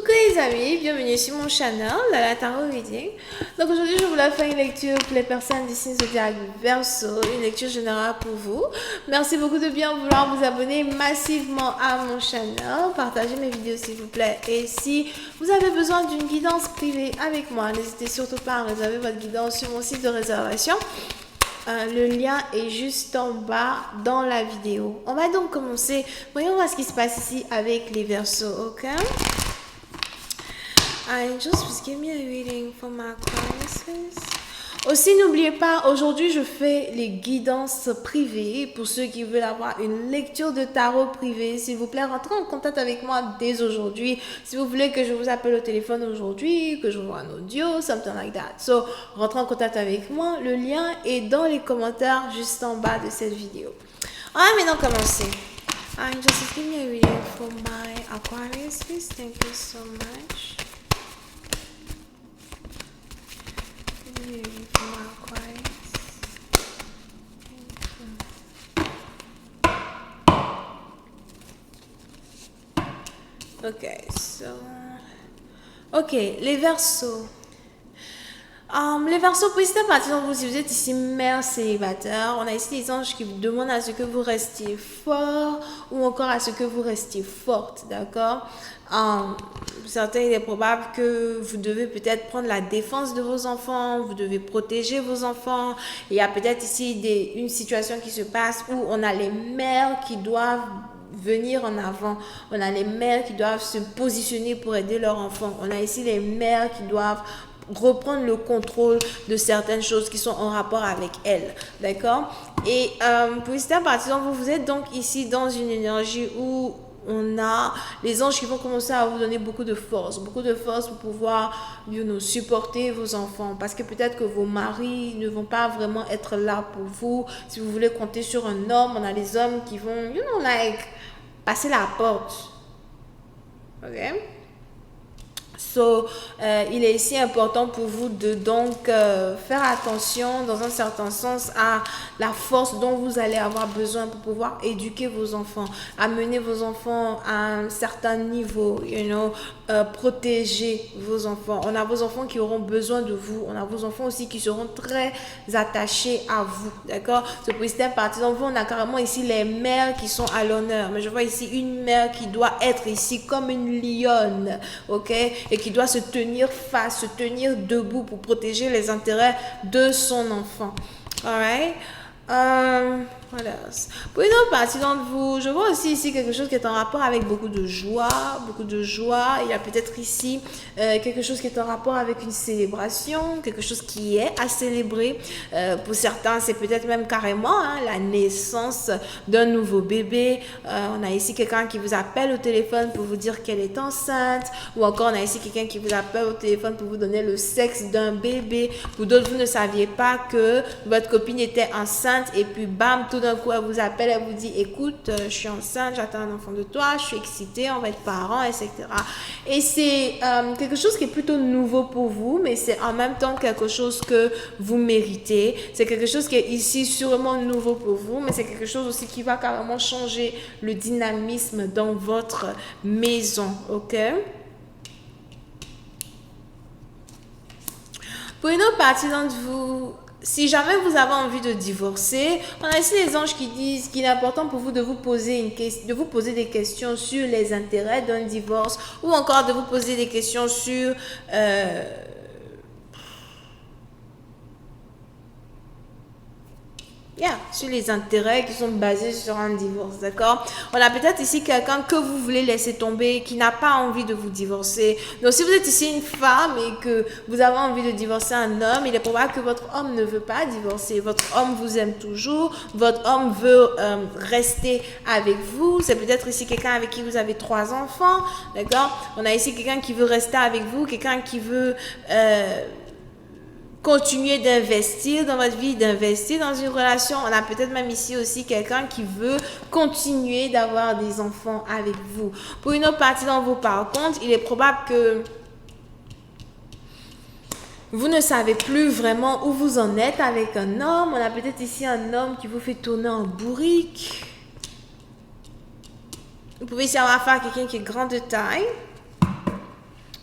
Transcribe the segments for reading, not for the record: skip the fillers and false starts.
Coucou les amis, bienvenue sur mon channel, la Tarot Reading. Donc aujourd'hui je voulais faire une lecture pour les personnes du signe zodiaque Verseau, une lecture générale pour vous. Merci beaucoup de bien vouloir vous abonner massivement à mon channel, partagez mes vidéos s'il vous plaît. Et si vous avez besoin d'une guidance privée avec moi, n'hésitez surtout pas à réserver votre guidance sur mon site de réservation. Le lien est juste en bas dans la vidéo. On va donc commencer. Voyons voir ce qui se passe ici avec les Verseaux, ok? Angels, please give me a reading for my Aquarius. Aussi, n'oubliez pas, aujourd'hui, je fais les guidances privées pour ceux qui veulent avoir une lecture de tarot privée. S'il vous plaît, rentrez en contact avec moi dès aujourd'hui. Si vous voulez que je vous appelle au téléphone aujourd'hui, que je vous envoie un audio, something like that. So, rentrez en contact avec moi. Le lien est dans les commentaires juste en bas de cette vidéo. On va maintenant commencer. Just give me a reading for my Aquarius, please. Thank you so much. Ok, les Verseaux. Les Verseaux, petit à partir de vous, si vous êtes ici mère célibataire, on a ici des anges qui vous demandent à ce que vous restiez fort ou encore à ce que vous restiez forte, d'accord? Pour certains, il est probable que vous devez peut-être prendre la défense de vos enfants, vous devez protéger vos enfants. Il y a peut-être ici une situation qui se passe où on a les mères qui doivent venir en avant. On a les mères qui doivent se positionner pour aider leurs enfants. On a ici les mères qui doivent reprendre le contrôle de certaines choses qui sont en rapport avec elles, d'accord? Et pour certains partisans, vous êtes donc ici dans une énergie où on a les anges qui vont commencer à vous donner beaucoup de force pour pouvoir, supporter vos enfants, parce que peut-être que vos maris ne vont pas vraiment être là pour vous. Si vous voulez compter sur un homme, on a les hommes qui vont, passer la porte, ok? So, il est ici important pour vous de donc faire attention dans un certain sens à la force dont vous allez avoir besoin pour pouvoir éduquer vos enfants, amener vos enfants à un certain niveau, protéger vos enfants. On a vos enfants qui auront besoin de vous, on a vos enfants aussi qui seront très attachés à vous, d'accord? Ce pour certains partisans, vous, on a carrément ici les mères qui sont à l'honneur, mais je vois ici une mère qui doit être ici comme une lionne, ok? Et qui doit se tenir face, se tenir debout pour protéger les intérêts de son enfant. Alright? Voilà. Pour une autre partie d'entre vous, je vois aussi ici quelque chose qui est en rapport avec beaucoup de joie, Il y a peut-être ici quelque chose qui est en rapport avec une célébration, quelque chose qui est à célébrer. Pour certains, c'est peut-être même carrément la naissance d'un nouveau bébé. On a ici quelqu'un qui vous appelle au téléphone pour vous dire qu'elle est enceinte, ou encore on a ici quelqu'un qui vous appelle au téléphone pour vous donner le sexe d'un bébé. Pour d'autres, vous ne saviez pas que votre copine était enceinte et puis bam, tout d'un coup, elle vous appelle, elle vous dit, écoute, je suis enceinte, j'attends un enfant de toi, je suis excitée, on va être parents, etc. Et c'est quelque chose qui est plutôt nouveau pour vous, mais c'est en même temps quelque chose que vous méritez. C'est quelque chose qui est ici sûrement nouveau pour vous, mais c'est quelque chose aussi qui va carrément changer le dynamisme dans votre maison, ok? Pour une autre partie d'entre vous, si jamais vous avez envie de divorcer, on a ici les anges qui disent qu'il est important pour vous de vous poser des questions sur les intérêts d'un divorce, ou encore de vous poser des questions sur sur les intérêts qui sont basés sur un divorce, d'accord? On a peut-être ici quelqu'un que vous voulez laisser tomber, qui n'a pas envie de vous divorcer. Donc, si vous êtes ici une femme et que vous avez envie de divorcer un homme, il est probable que votre homme ne veut pas divorcer. Votre homme vous aime toujours, votre homme veut rester avec vous. C'est peut-être ici quelqu'un avec qui vous avez 3 enfants, d'accord? On a ici quelqu'un qui veut rester avec vous, quelqu'un qui veut continuer d'investir dans votre vie, d'investir dans une relation. On a peut-être même ici aussi quelqu'un qui veut continuer d'avoir des enfants avec vous. Pour une autre partie d'entre vous, par contre, il est probable que vous ne savez plus vraiment où vous en êtes avec un homme. On a peut-être ici un homme qui vous fait tourner en bourrique. Vous pouvez ici avoir affaire à quelqu'un qui est grand de taille.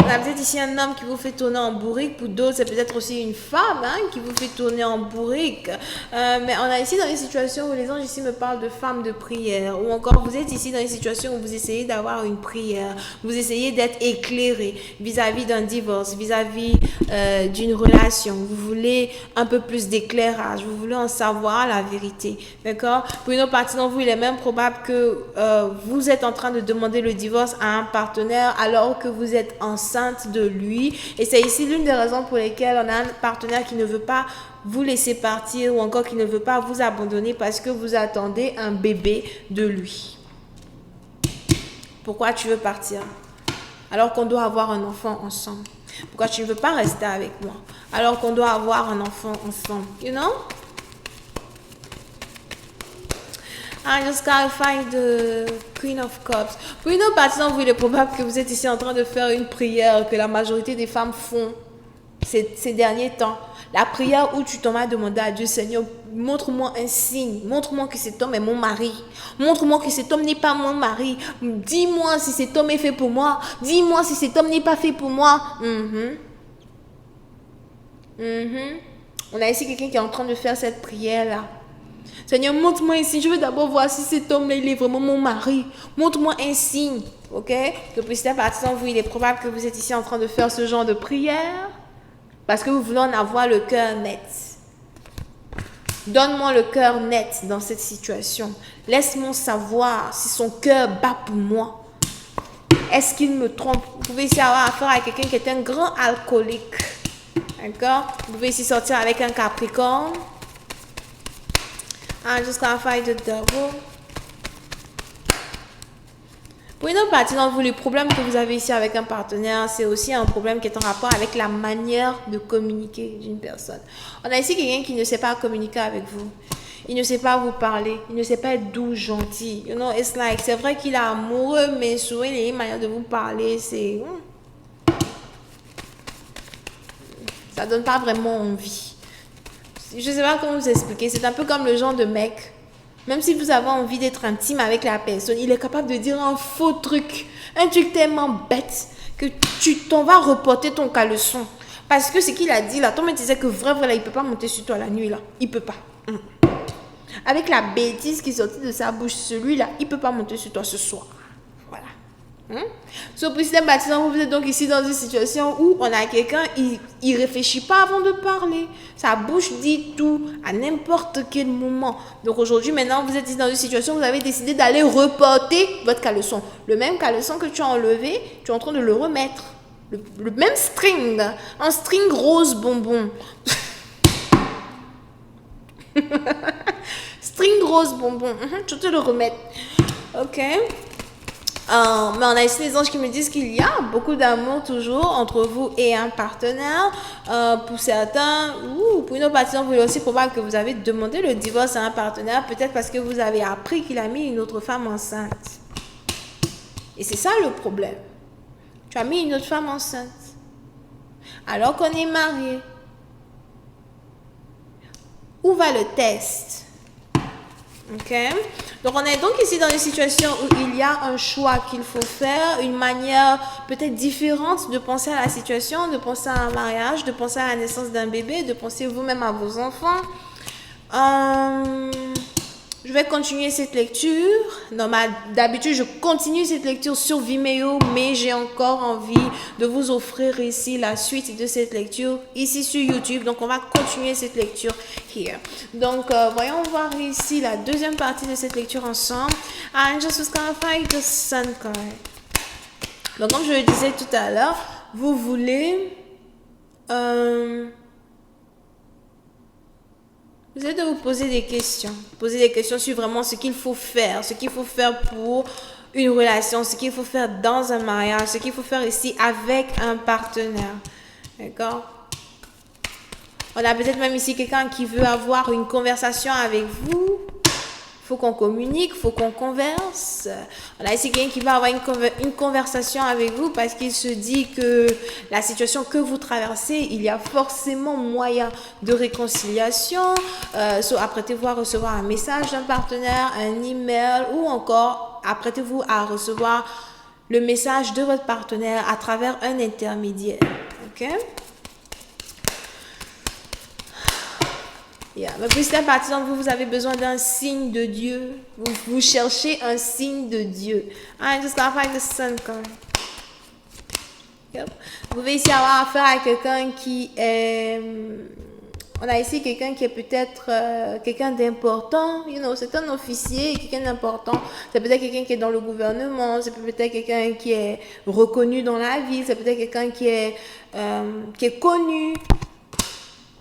On a peut-être ici un homme qui vous fait tourner en bourrique. Pour d'autres, c'est peut-être aussi une femme qui vous fait tourner en bourrique. Mais on a ici dans les situations où les anges ici me parlent de femmes de prière. Ou encore, vous êtes ici dans les situations où vous essayez d'avoir une prière. Vous essayez d'être éclairé vis-à-vis d'un divorce, vis-à-vis d'une relation. Vous voulez un peu plus d'éclairage. Vous voulez en savoir la vérité. D'accord? Pour une autre partie d'entre vous, il est même probable que vous êtes en train de demander le divorce à un partenaire alors que vous êtes enceinte de lui. Et c'est ici l'une des raisons pour lesquelles on a un partenaire qui ne veut pas vous laisser partir ou encore qui ne veut pas vous abandonner parce que vous attendez un bébé de lui. Pourquoi tu veux partir alors qu'on doit avoir un enfant ensemble? Pourquoi tu ne veux pas rester avec moi alors qu'on doit avoir un enfant ensemble? You know? I just gotta find the Queen of Cups. Pour une autre partie d'entre vous, il est probable que vous êtes ici en train de faire une prière que la majorité des femmes font ces derniers temps. La prière où tu t'en vas demander à Dieu, Seigneur, montre-moi un signe. Montre-moi que cet homme est mon mari. Montre-moi que cet homme n'est pas mon mari. Dis-moi si cet homme est fait pour moi. Dis-moi si cet homme n'est pas fait pour moi. On a ici quelqu'un qui est en train de faire cette prière-là. Seigneur, montre-moi un signe. Je veux d'abord voir si cet homme-là, il est vraiment mon mari. Montre-moi un signe. Ok? Depuis cette partie d'entre vous, il est probable que vous êtes ici en train de faire ce genre de prière parce que vous voulez en avoir le cœur net. Donne-moi le cœur net dans cette situation. Laisse-moi savoir si son cœur bat pour moi. Est-ce qu'il me trompe? Vous pouvez ici avoir affaire à quelqu'un qui est un grand alcoolique. D'accord? Vous pouvez ici sortir avec un Capricorne. I'm just gonna fight the devil. Pour une autre partie d'entre vous, le problème que vous avez ici avec un partenaire, c'est aussi un problème qui est en rapport avec la manière de communiquer d'une personne. On a ici quelqu'un qui ne sait pas communiquer avec vous. Il ne sait pas vous parler. Il ne sait pas être doux, gentil. You know, it's like, c'est vrai qu'il est amoureux, mais souvent, il a une manière de vous parler, c'est... ça donne pas vraiment envie. Je ne sais pas comment vous expliquer. C'est un peu comme le genre de mec. Même si vous avez envie d'être intime avec la personne, il est capable de dire un faux truc. Un truc tellement bête que tu t'en vas reporter ton caleçon. Parce que ce qu'il a dit là, toi me disais que vrai, là, il ne peut pas monter sur toi la nuit là. Il ne peut pas. Avec la bêtise qui est sortie de sa bouche, celui-là, il ne peut pas monter sur toi ce soir. Voilà. Sur Priscilla Baptisant, vous êtes donc ici dans une situation où on a quelqu'un, il réfléchit pas avant de parler. Sa bouche dit tout à n'importe quel moment. Donc aujourd'hui, maintenant, vous êtes ici dans une situation où vous avez décidé d'aller reporter votre caleçon. Le même caleçon que tu as enlevé, tu es en train de le remettre. Le même string. Un string rose bonbon. String rose bonbon. Tu te le remettre. Ok. Mais on a ici les anges qui me disent qu'il y a beaucoup d'amour toujours entre vous et un partenaire. Pour certains, pour une autre partie, vous est aussi probable que vous avez demandé le divorce à un partenaire, peut-être parce que vous avez appris qu'il a mis une autre femme enceinte. Et c'est ça le problème. Tu as mis une autre femme enceinte. Alors qu'on est mariés. Où va le test? Ok. Donc, on est donc ici dans une situation où il y a un choix qu'il faut faire, une manière peut-être différente de penser à la situation, de penser à un mariage, de penser à la naissance d'un bébé, de penser vous-même à vos enfants. Je vais continuer cette lecture. D'habitude, je continue cette lecture sur Vimeo, mais j'ai encore envie de vous offrir ici la suite de cette lecture, ici sur YouTube. Donc, on va continuer cette lecture here. Donc, voyons voir ici la deuxième partie de cette lecture ensemble. I'm just gonna find the sun card. Donc, comme je le disais tout à l'heure, vous voulez... vous allez vous poser des questions. Poser des questions sur vraiment ce qu'il faut faire pour une relation, ce qu'il faut faire dans un mariage, ce qu'il faut faire ici avec un partenaire. D'accord? On a peut-être même ici quelqu'un qui veut avoir une conversation avec vous. Il faut qu'on communique, il faut qu'on converse. On a ici quelqu'un qui va avoir une conversation avec vous parce qu'il se dit que la situation que vous traversez, il y a forcément moyen de réconciliation. Apprêtez-vous à recevoir un message d'un partenaire, un email ou encore apprêtez-vous à recevoir le message de votre partenaire à travers un intermédiaire. Ok? Yeah. Mais pour certaines parties d'entre vous, vous avez besoin d'un signe de Dieu. Vous cherchez un signe de Dieu. I just got like the sun card. Yep. Vous pouvez ici avoir affaire à quelqu'un qui est... On a ici quelqu'un qui est peut-être quelqu'un d'important. You know, c'est un officier, quelqu'un d'important. C'est peut-être quelqu'un qui est dans le gouvernement. C'est peut-être quelqu'un qui est reconnu dans la ville. C'est peut-être quelqu'un qui est connu.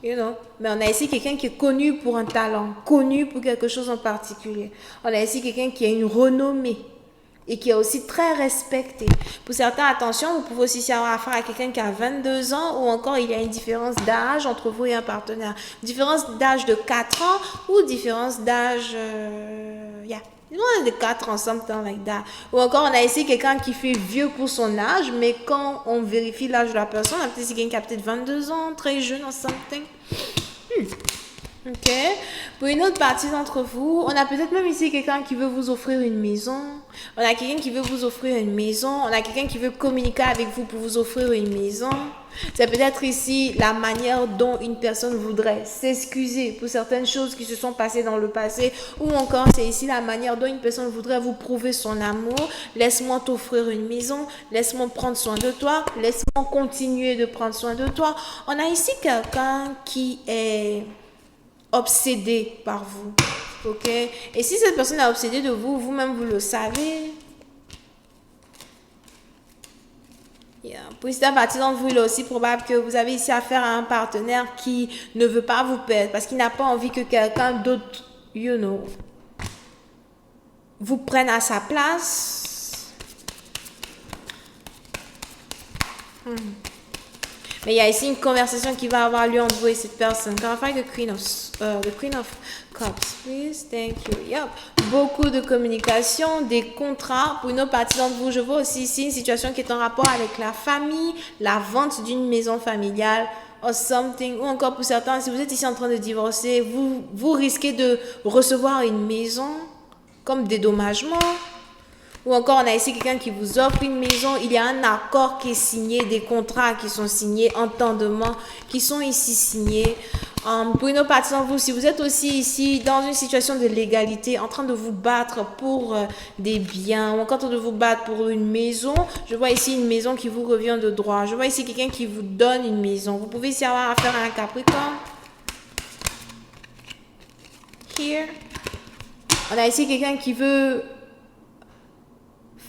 You know. Mais on a ici quelqu'un qui est connu pour un talent, connu pour quelque chose en particulier. On a ici quelqu'un qui a une renommée et qui est aussi très respecté. Pour certains, attention, vous pouvez aussi avoir affaire à quelqu'un qui a 22 ans ou encore il y a une différence d'âge entre vous et un partenaire. Différence d'âge de 4 ans ou différence d'âge... de 4 ans, something like that. Ou encore, on a ici quelqu'un qui fait vieux pour son âge, mais quand on vérifie l'âge de la personne, on a peut-être quelqu'un qui a peut-être 22 ans, très jeune ou something. Ok. Pour une autre partie d'entre vous, on a peut-être même ici quelqu'un qui veut vous offrir une maison. On a quelqu'un qui veut vous offrir une maison. On a quelqu'un qui veut communiquer avec vous pour vous offrir une maison. C'est peut-être ici la manière dont une personne voudrait s'excuser pour certaines choses qui se sont passées dans le passé. Ou encore, c'est ici la manière dont une personne voudrait vous prouver son amour. Laisse-moi t'offrir une maison. Laisse-moi prendre soin de toi. Laisse-moi continuer de prendre soin de toi. On a ici quelqu'un qui est obsédé par vous. Ok? Et si cette personne est obsédée de vous, vous-même vous le savez. Yeah. Pour cette partie d'entre vous, il est aussi probable que vous avez ici affaire à un partenaire qui ne veut pas vous perdre parce qu'il n'a pas envie que quelqu'un d'autre, vous prenne à sa place. Mais il y a ici une conversation qui va avoir lieu entre vous et cette personne. Can I find the Queen of Cups, please? Thank you. Yep. Beaucoup de communication, des contrats. Pour une autre partie d'entre vous, je vois aussi ici une situation qui est en rapport avec la famille, la vente d'une maison familiale, or something. Ou encore pour certains, si vous êtes ici en train de divorcer, vous risquez de recevoir une maison comme dédommagement. Ou encore, on a ici quelqu'un qui vous offre une maison. Il y a un accord qui est signé, des contrats qui sont signés, entendements qui sont ici signés. Pour une autre partie d'entre vous, si vous êtes aussi ici dans une situation de légalité, en train de vous battre pour des biens, ou encore en train de vous battre pour une maison, je vois ici une maison qui vous revient de droit. Je vois ici quelqu'un qui vous donne une maison. Vous pouvez ici avoir affaire à un Capricorne. Here. On a ici quelqu'un qui veut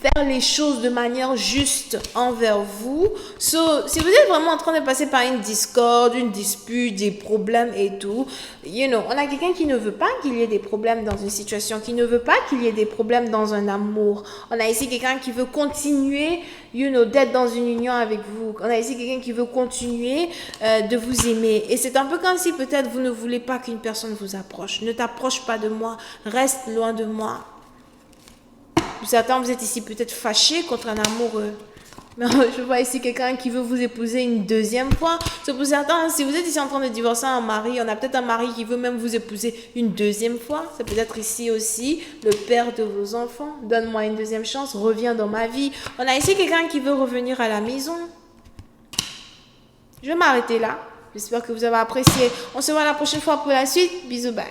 faire les choses de manière juste envers vous. So, si vous êtes vraiment en train de passer par une discorde, une dispute, des problèmes et tout, on a quelqu'un qui ne veut pas qu'il y ait des problèmes dans une situation, qui ne veut pas qu'il y ait des problèmes dans un amour. On a ici quelqu'un qui veut continuer, d'être dans une union avec vous. On a ici quelqu'un qui veut continuer de vous aimer. Et c'est un peu comme si peut-être vous ne voulez pas qu'une personne vous approche. Ne t'approche pas de moi, reste loin de moi. Pour certains, vous êtes ici peut-être fâché contre un amoureux. Mais je vois ici quelqu'un qui veut vous épouser une deuxième fois. C'est pour certains, si vous êtes ici en train de divorcer un mari, on a peut-être un mari qui veut même vous épouser une deuxième fois. C'est peut-être ici aussi le père de vos enfants. Donne-moi une deuxième chance, reviens dans ma vie. On a ici quelqu'un qui veut revenir à la maison. Je vais m'arrêter là. J'espère que vous avez apprécié. On se voit la prochaine fois pour la suite. Bisous, bye.